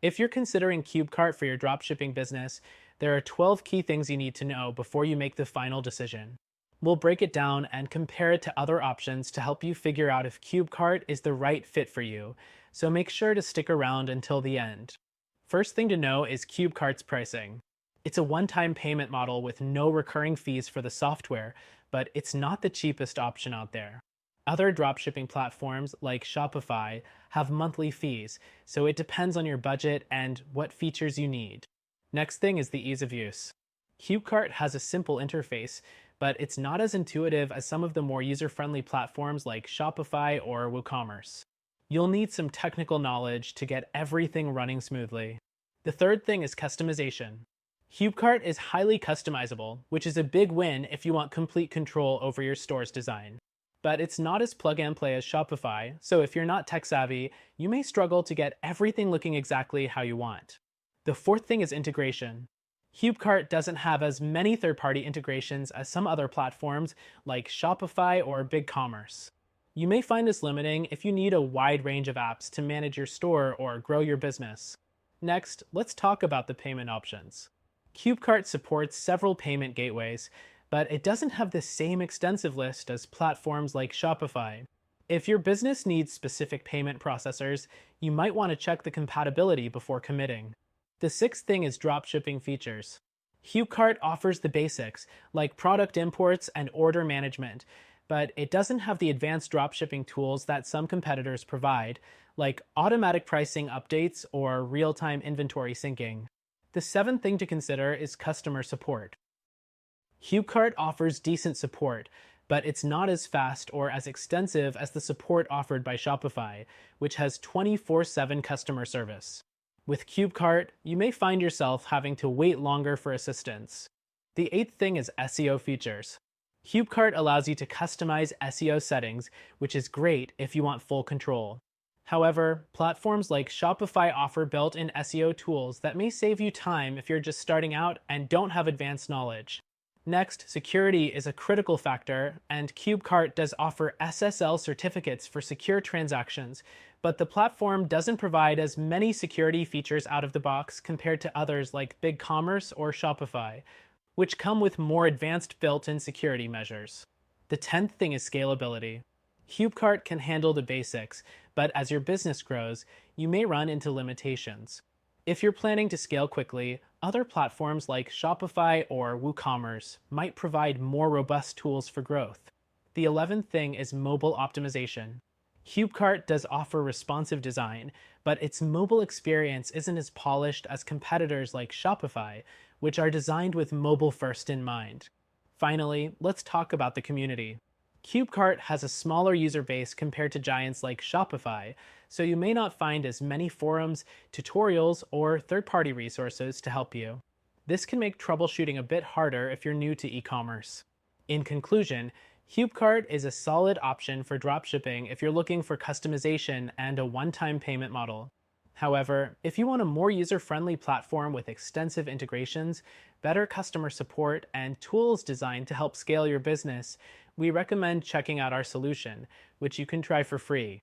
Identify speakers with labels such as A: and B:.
A: If you're considering CubeCart for your dropshipping business, there are 12 key things you need to know before you make the final decision. We'll break it down and compare it to other options to help you figure out if CubeCart is the right fit for you, so make sure to stick around until the end. First thing to know is CubeCart's pricing. It's a one-time payment model with no recurring fees for the software, but it's not the cheapest option out there. Other dropshipping platforms like Shopify have monthly fees, so it depends on your budget and what features you need. Next thing is the ease of use. CubeCart has a simple interface, but it's not as intuitive as some of the more user-friendly platforms like Shopify or WooCommerce. You'll need some technical knowledge to get everything running smoothly. The third thing is customization. CubeCart is highly customizable, which is a big win if you want complete control over your store's design. But it's not as plug and play as Shopify, so if you're not tech savvy, you may struggle to get everything looking exactly how you want. The fourth thing is integration. CubeCart doesn't have as many third-party integrations as some other platforms like Shopify or BigCommerce. You may find this limiting if you need a wide range of apps to manage your store or grow your business. Next, let's talk about the payment options. CubeCart supports several payment gateways, but it doesn't have the same extensive list as platforms like Shopify. If your business needs specific payment processors, you might want to check the compatibility before committing. The sixth thing is dropshipping features. CubeCart offers the basics, like product imports and order management, but it doesn't have the advanced dropshipping tools that some competitors provide, like automatic pricing updates or real-time inventory syncing. The seventh thing to consider is customer support. CubeCart offers decent support, but it's not as fast or as extensive as the support offered by Shopify, which has 24/7 customer service. With CubeCart, you may find yourself having to wait longer for assistance. The eighth thing is SEO features. CubeCart allows you to customize SEO settings, which is great if you want full control. However, platforms like Shopify offer built-in SEO tools that may save you time if you're just starting out and don't have advanced knowledge. Next, security is a critical factor, and CubeCart does offer SSL certificates for secure transactions, but the platform doesn't provide as many security features out of the box compared to others like BigCommerce or Shopify, which come with more advanced built-in security measures. The 10th thing is scalability. CubeCart can handle the basics, but as your business grows, you may run into limitations. If you're planning to scale quickly, other platforms like Shopify or WooCommerce might provide more robust tools for growth. The 11th thing is mobile optimization. CubeCart does offer responsive design, but its mobile experience isn't as polished as competitors like Shopify, which are designed with mobile first in mind. Finally, let's talk about the community. CubeCart has a smaller user base compared to giants like Shopify, so you may not find as many forums, tutorials, or third-party resources to help you. This can make troubleshooting a bit harder if you're new to e-commerce. In conclusion, CubeCart is a solid option for dropshipping if you're looking for customization and a one-time payment model. However, if you want a more user-friendly platform with extensive integrations, better customer support, and tools designed to help scale your business, we recommend checking out our solution, which you can try for free.